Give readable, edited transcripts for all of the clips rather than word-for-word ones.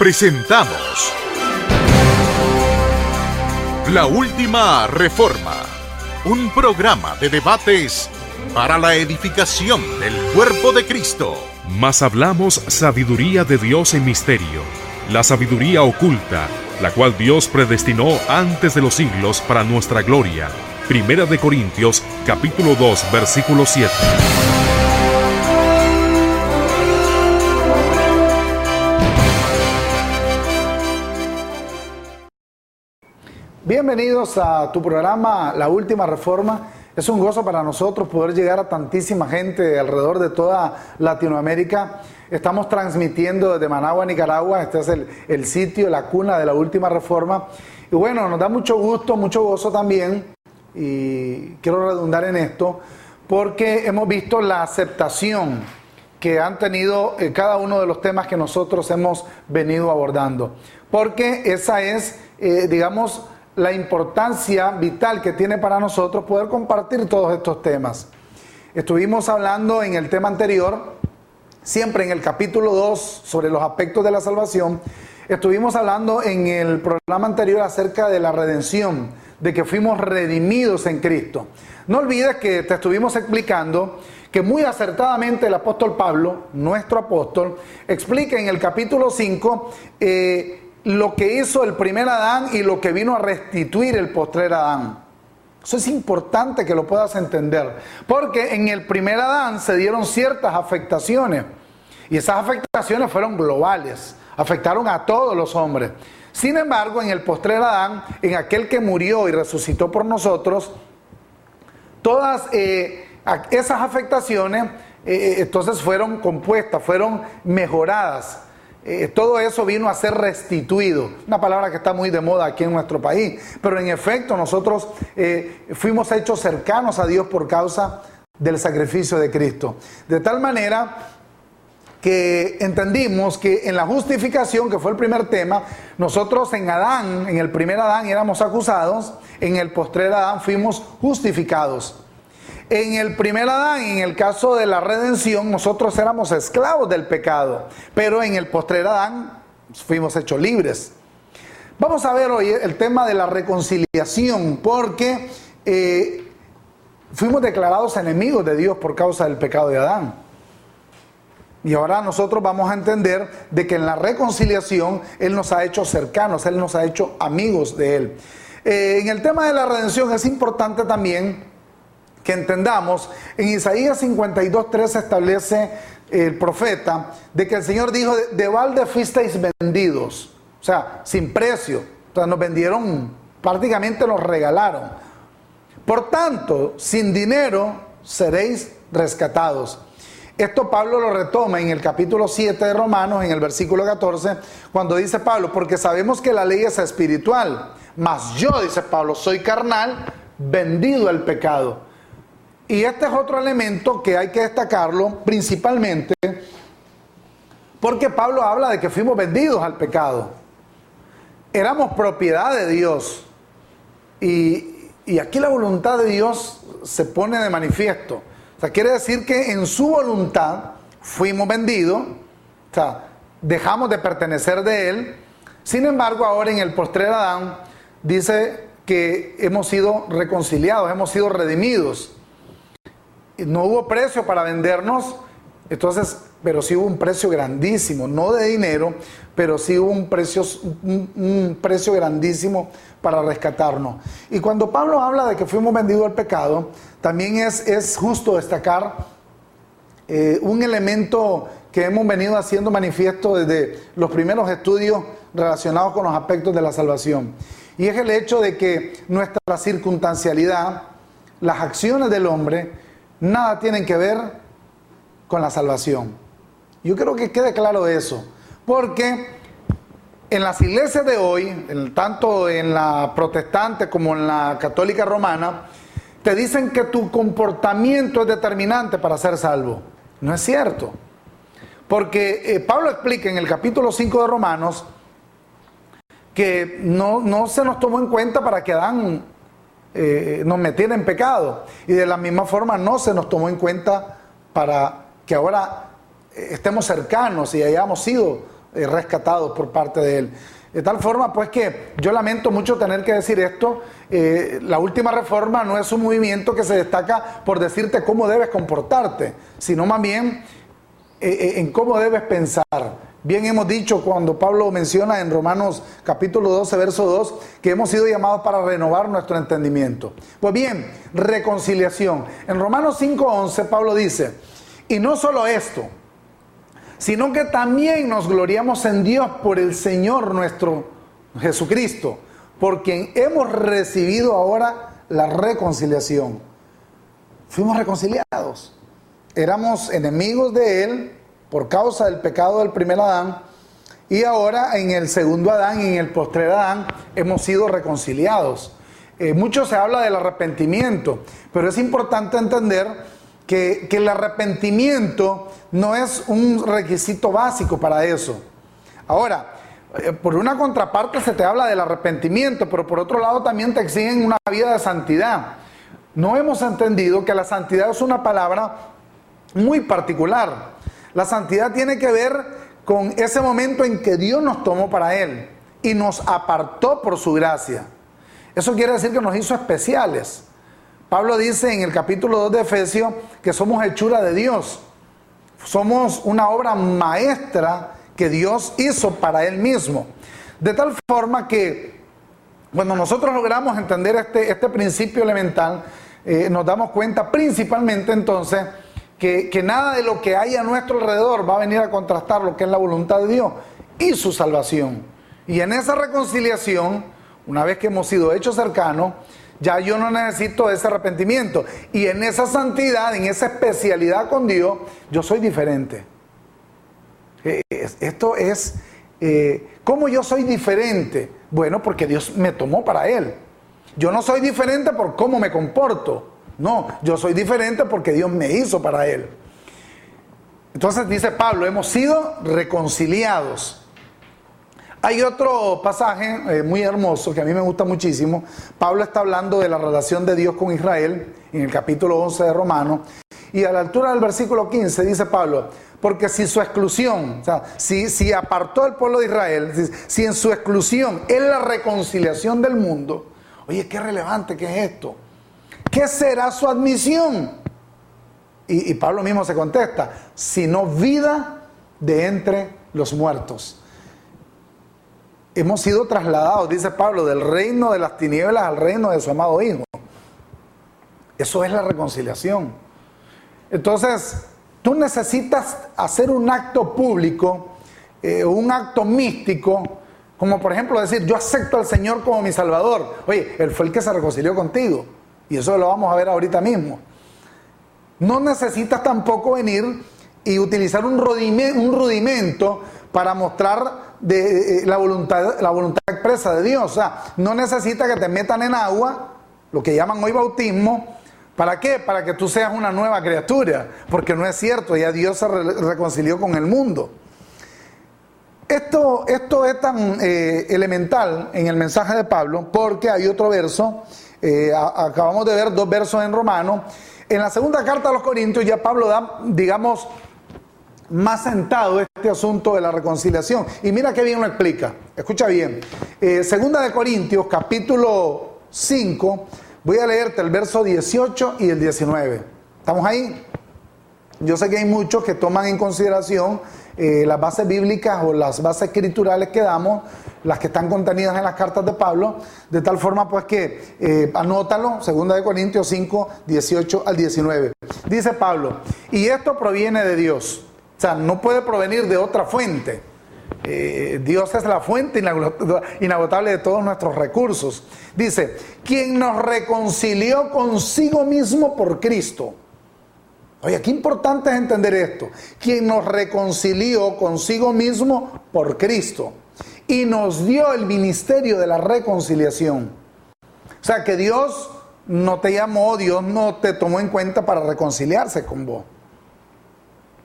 presentamos La Última Reforma, un programa de debates para la edificación del cuerpo de Cristo. Mas hablamos sabiduría de Dios en misterio, la sabiduría oculta, la cual Dios predestinó antes de los siglos para nuestra gloria. Primera de Corintios, capítulo 2, versículo 7. Bienvenidos a tu programa La Última Reforma. Es un gozo para nosotros poder llegar a tantísima gente alrededor de toda Latinoamérica. Estamos transmitiendo desde Managua, Nicaragua. Este es el sitio, la cuna de La Última Reforma. Y bueno, nos da mucho gusto, mucho gozo también, y quiero redundar en esto, porque hemos visto la aceptación que han tenido cada uno de los temas que nosotros hemos venido abordando. Porque esa es, digamos, la importancia vital que tiene para nosotros poder compartir todos estos temas. Estuvimos hablando en el tema anterior, siempre en el capítulo 2, sobre los aspectos de la salvación. Estuvimos hablando en el programa anterior acerca de la redención, de que fuimos redimidos en Cristo. No olvides que te estuvimos explicando que muy acertadamente el apóstol Pablo, nuestro apóstol, explica en el capítulo 5 lo que hizo el primer Adán y lo que vino a restituir el postrer Adán. Eso es importante que lo puedas entender, porque en el primer Adán se dieron ciertas afectaciones, y esas afectaciones fueron globales, afectaron a todos los hombres. Sin embargo, en el postrer Adán, en aquel que murió y resucitó por nosotros, todas esas afectaciones entonces fueron compuestas, fueron mejoradas. Todo eso vino a ser restituido, una palabra que está muy de moda aquí en nuestro país, pero en efecto nosotros fuimos hechos cercanos a Dios por causa del sacrificio de Cristo. De tal manera que entendimos que en la justificación, que fue el primer tema, nosotros en Adán, en el primer Adán éramos acusados, en el postrer Adán fuimos justificados. En el primer Adán, en el caso de la redención, nosotros éramos esclavos del pecado, pero en el postrer Adán fuimos hechos libres. Vamos a ver hoy el tema de la reconciliación, porque fuimos declarados enemigos de Dios por causa del pecado de Adán. Y ahora nosotros vamos a entender de que en la reconciliación Él nos ha hecho cercanos, Él nos ha hecho amigos de Él. En el tema de la redención es importante también que entendamos, en Isaías 52:3 establece el profeta de que el Señor dijo: de balde fuisteis vendidos, o sea, sin precio. O sea, nos vendieron, prácticamente nos regalaron. Por tanto, sin dinero seréis rescatados. Esto Pablo lo retoma en el capítulo 7 de Romanos, en el versículo 14, cuando dice Pablo: porque sabemos que la ley es espiritual, mas yo, dice Pablo, soy carnal, vendido al pecado. Y este es otro elemento que hay que destacarlo principalmente, porque Pablo habla de que fuimos vendidos al pecado. Éramos propiedad de Dios. Y aquí la voluntad de Dios se pone de manifiesto. O sea, quiere decir que en su voluntad fuimos vendidos, o sea, dejamos de pertenecer de Él. Sin embargo, ahora en el postrer Adán dice que hemos sido reconciliados, hemos sido redimidos. No hubo precio para vendernos, entonces, pero sí hubo un precio grandísimo, no de dinero, pero sí hubo un precio grandísimo para rescatarnos. Y cuando Pablo habla de que fuimos vendidos al pecado, también es justo destacar un elemento que hemos venido haciendo manifiesto desde los primeros estudios relacionados con los aspectos de la salvación. Y es el hecho de que nuestra circunstancialidad, las acciones del hombre, nada tienen que ver con la salvación. Yo creo que quede claro eso, porque en las iglesias de hoy, tanto en la protestante como en la católica romana, te dicen que tu comportamiento es determinante para ser salvo. No es cierto, porque Pablo explica en el capítulo 5 de Romanos que no se nos tomó en cuenta para que Adán nos metiera en pecado, y de la misma forma no se nos tomó en cuenta para que ahora estemos cercanos y hayamos sido rescatados por parte de Él. De tal forma pues que yo lamento mucho tener que decir esto. La última reforma no es un movimiento que se destaca por decirte cómo debes comportarte, sino más bien en cómo debes pensar. Bien hemos dicho cuando Pablo menciona en Romanos capítulo 12, verso 2, que hemos sido llamados para renovar nuestro entendimiento. Pues bien, reconciliación. En Romanos 5:11 Pablo dice, y no solo esto, sino que también nos gloriamos en Dios por el Señor nuestro Jesucristo, por quien hemos recibido ahora la reconciliación. Fuimos reconciliados. Éramos enemigos de Él por causa del pecado del primer Adán, y ahora en el segundo Adán y en el postrer Adán hemos sido reconciliados. Mucho se habla del arrepentimiento, pero es importante entender que el arrepentimiento no es un requisito básico para eso. Ahora, por una contraparte se te habla del arrepentimiento, pero por otro lado también te exigen una vida de santidad. No hemos entendido que la santidad es una palabra muy particular. La santidad tiene que ver con ese momento en que Dios nos tomó para Él y nos apartó por su gracia. Eso quiere decir que nos hizo especiales. Pablo dice en el capítulo 2 de Efesios que somos hechura de Dios. Somos una obra maestra que Dios hizo para Él mismo. De tal forma que cuando nosotros logramos entender este principio elemental, nos damos cuenta principalmente entonces que nada de lo que hay a nuestro alrededor va a venir a contrastar lo que es la voluntad de Dios y su salvación. Y en esa reconciliación, una vez que hemos sido hechos cercanos, ya yo no necesito ese arrepentimiento. Y en esa santidad, en esa especialidad con Dios, yo soy diferente. Esto es, ¿cómo yo soy diferente? Bueno, porque Dios me tomó para Él. Yo no soy diferente por cómo me comporto. No, yo soy diferente porque Dios me hizo para Él. Entonces dice Pablo, hemos sido reconciliados. Hay otro pasaje muy hermoso que a mí me gusta muchísimo. Pablo está hablando de la relación de Dios con Israel en el capítulo 11 de Romanos. Y a la altura del versículo 15 dice Pablo, porque si su exclusión, o sea, si apartó al pueblo de Israel, si en su exclusión es la reconciliación del mundo, oye, qué relevante que es esto. ¿Qué será su admisión? Y Pablo mismo se contesta, sino vida de entre los muertos. Hemos sido trasladados, dice Pablo, del reino de las tinieblas al reino de su amado Hijo. Eso es la reconciliación. Entonces, tú necesitas hacer un acto público, un acto místico, como por ejemplo decir, yo acepto al Señor como mi Salvador. Oye, Él fue el que se reconcilió contigo. Y eso lo vamos a ver ahorita mismo. No necesitas tampoco venir y utilizar un rudimento para mostrar la voluntad expresa de Dios. O sea, no necesitas que te metan en agua, lo que llaman hoy bautismo. ¿Para qué? Para que tú seas una nueva criatura. Porque no es cierto, ya Dios se reconcilió con el mundo. Esto es tan elemental en el mensaje de Pablo, porque hay otro verso. Acabamos de ver 2 versos en Romanos. En la segunda carta a los Corintios ya Pablo da, digamos, más sentado este asunto de la reconciliación. Y mira qué bien lo explica. Escucha bien. Segunda de Corintios, capítulo 5. Voy a leerte el verso 18 y el 19. ¿Estamos ahí? Yo sé que hay muchos que toman en consideración las bases bíblicas o las bases escriturales que damos, las que están contenidas en las cartas de Pablo, de tal forma pues que anótalo, 2 Corintios 5, 18 al 19. Dice Pablo, y esto proviene de Dios, o sea, no puede provenir de otra fuente. Dios es la fuente inagotable de todos nuestros recursos. Dice, quien nos reconcilió consigo mismo por Cristo. Oye, qué importante es entender esto. Quien nos reconcilió consigo mismo por Cristo y nos dio el ministerio de la reconciliación. O sea, que Dios no te llamó, Dios no te tomó en cuenta para reconciliarse con vos.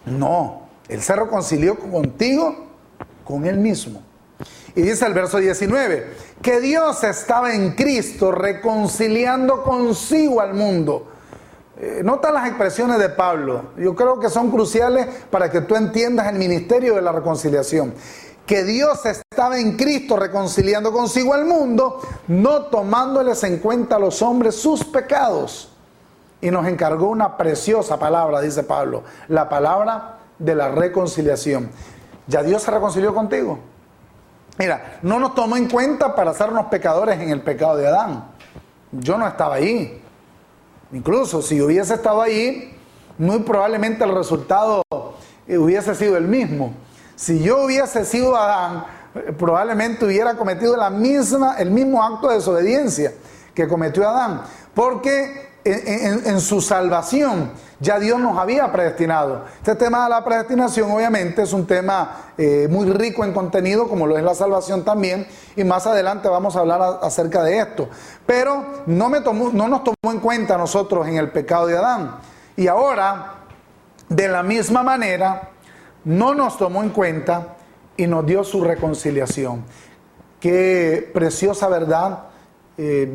No, Él se reconcilió contigo, con Él mismo. Y dice el verso 19, que Dios estaba en Cristo reconciliando consigo al mundo. Nota las expresiones de Pablo. Yo creo que son cruciales para que tú entiendas el ministerio de la reconciliación. que Dios estaba en Cristo reconciliando consigo al mundo, no tomándoles en cuenta a los hombres sus pecados. Y nos encargó una preciosa palabra, dice Pablo, la palabra de la reconciliación. ¿Ya Dios se reconcilió contigo? Mira, no nos tomó en cuenta para hacernos pecadores en el pecado de Adán. Yo no estaba ahí. Incluso si hubiese estado ahí, muy probablemente el resultado hubiese sido el mismo. Si yo hubiese sido Adán, probablemente hubiera cometido el mismo acto de desobediencia que cometió Adán. Porque en su salvación ya Dios nos había predestinado. Este tema de la predestinación obviamente es un tema muy rico en contenido, como lo es la salvación también, y más adelante vamos a hablar acerca de esto. Pero no nos tomó en cuenta a nosotros en el pecado de Adán. Y ahora, de la misma manera, no nos tomó en cuenta y nos dio su reconciliación. Qué preciosa verdad.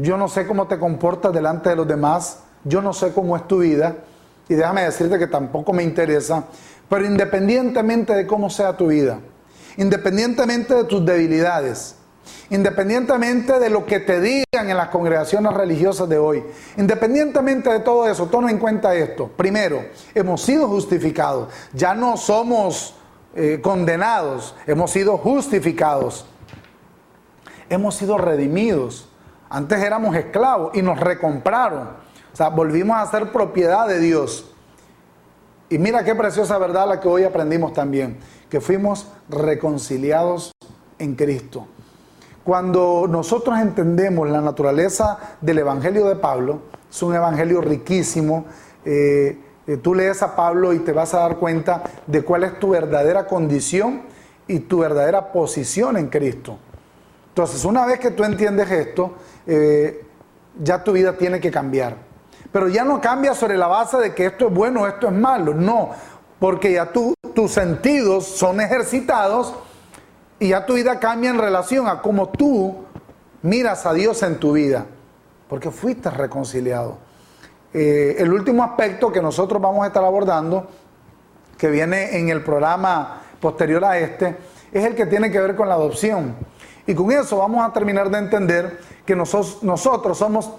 Yo no sé cómo te comportas delante de los demás, yo no sé cómo es tu vida, y déjame decirte que tampoco me interesa, pero independientemente de cómo sea tu vida, independientemente de tus debilidades, independientemente de lo que te digan en las congregaciones religiosas de hoy, independientemente de todo eso, toma en cuenta esto. Primero, hemos sido justificados, ya no somos condenados, hemos sido justificados, hemos sido redimidos. Antes éramos esclavos y nos recompraron. O sea, volvimos a ser propiedad de Dios. Y mira qué preciosa verdad la que hoy aprendimos también, que fuimos reconciliados en Cristo. Cuando nosotros entendemos la naturaleza del Evangelio de Pablo, es un evangelio riquísimo. Tú lees a Pablo y te vas a dar cuenta de cuál es tu verdadera condición y tu verdadera posición en Cristo. Entonces, una vez que tú entiendes esto, ya tu vida tiene que cambiar. Pero ya no cambia sobre la base de que esto es bueno o esto es malo. No, porque ya tus sentidos son ejercitados y ya tu vida cambia en relación a cómo tú miras a Dios en tu vida. Porque fuiste reconciliado. El último aspecto que nosotros vamos a estar abordando, que viene en el programa posterior a este, es el que tiene que ver con la adopción. Y con eso vamos a terminar de entender que nosotros somos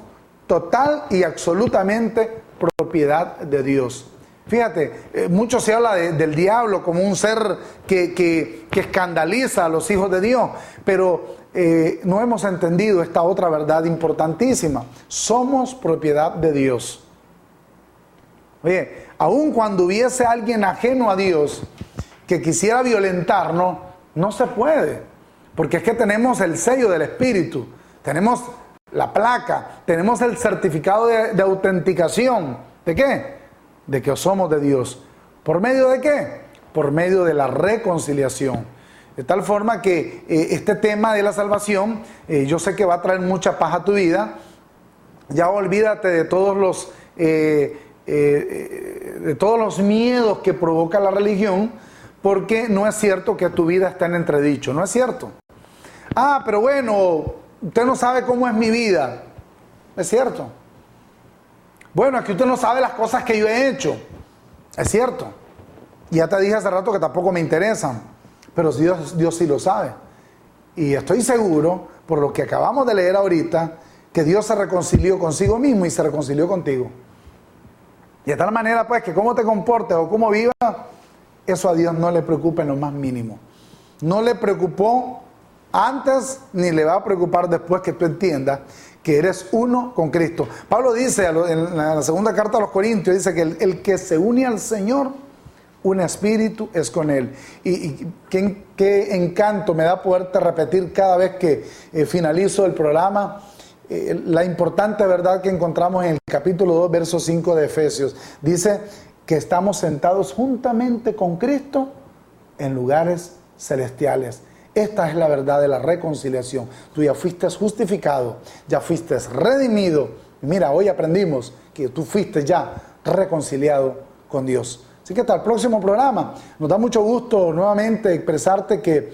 total y absolutamente propiedad de Dios. Fíjate, mucho se habla del diablo como un ser que escandaliza a los hijos de Dios, pero no hemos entendido esta otra verdad importantísima. Somos propiedad de Dios. Oye, aun cuando hubiese alguien ajeno a Dios que quisiera violentarnos, no se puede. Porque es que tenemos el sello del Espíritu, tenemos la placa, tenemos el certificado de autenticación. ¿De qué? De que somos de Dios. ¿Por medio de qué? Por medio de la reconciliación. De tal forma que este tema de la salvación, yo sé que va a traer mucha paz a tu vida. Ya olvídate de todos los miedos que provoca la religión, porque no es cierto que tu vida está en entredicho, no es cierto. Ah, pero bueno, usted no sabe cómo es mi vida. Es cierto. Bueno, es que usted no sabe las cosas que yo he hecho. Es cierto. Y ya te dije hace rato que tampoco me interesan. Pero Dios sí lo sabe. Y estoy seguro, por lo que acabamos de leer ahorita, que Dios se reconcilió consigo mismo y se reconcilió contigo. Y de tal manera, pues, que cómo te comportes o cómo vivas, eso a Dios no le preocupa en lo más mínimo. No le preocupó antes ni le va a preocupar después que tú entiendas que eres uno con Cristo. Pablo dice en la segunda carta a los Corintios, dice que el que se une al Señor, un espíritu es con Él. Y qué encanto me da poderte repetir cada vez que finalizo el programa la importante verdad que encontramos en el capítulo 2, verso 5 de Efesios. Dice que estamos sentados juntamente con Cristo en lugares celestiales. Esta es la verdad de la reconciliación. Tú ya fuiste justificado, ya fuiste redimido. Mira, hoy aprendimos que tú fuiste ya reconciliado con Dios. Así que hasta el próximo programa. Nos da mucho gusto nuevamente expresarte que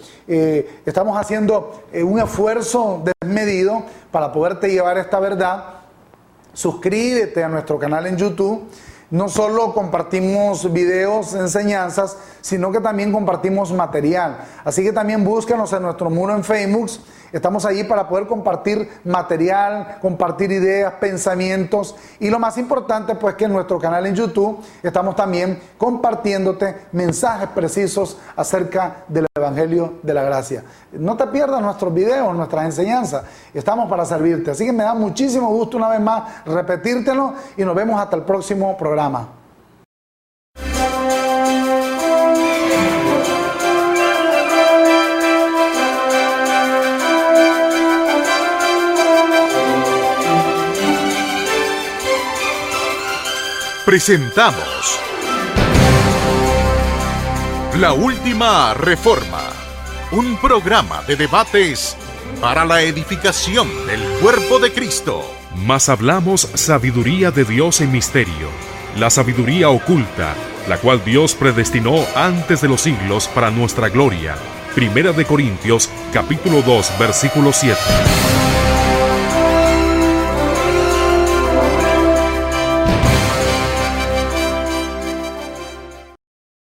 estamos haciendo un esfuerzo desmedido para poderte llevar esta verdad. Suscríbete a nuestro canal en YouTube. no solo compartimos videos, enseñanzas, sino que también compartimos material. Así que también búscanos en nuestro muro en Facebook. Estamos allí para poder compartir material, compartir ideas, pensamientos, y lo más importante pues que en nuestro canal en YouTube estamos también compartiéndote mensajes precisos acerca del Evangelio de la Gracia. No te pierdas nuestros videos, nuestras enseñanzas, estamos para servirte. Así que me da muchísimo gusto una vez más repetírtelo y nos vemos hasta el próximo programa. Presentamos La Última Reforma, un programa de debates para la edificación del cuerpo de Cristo. Mas hablamos sabiduría de Dios en misterio, la sabiduría oculta, la cual Dios predestinó antes de los siglos para nuestra gloria. Primera de Corintios, capítulo 2, versículo 7.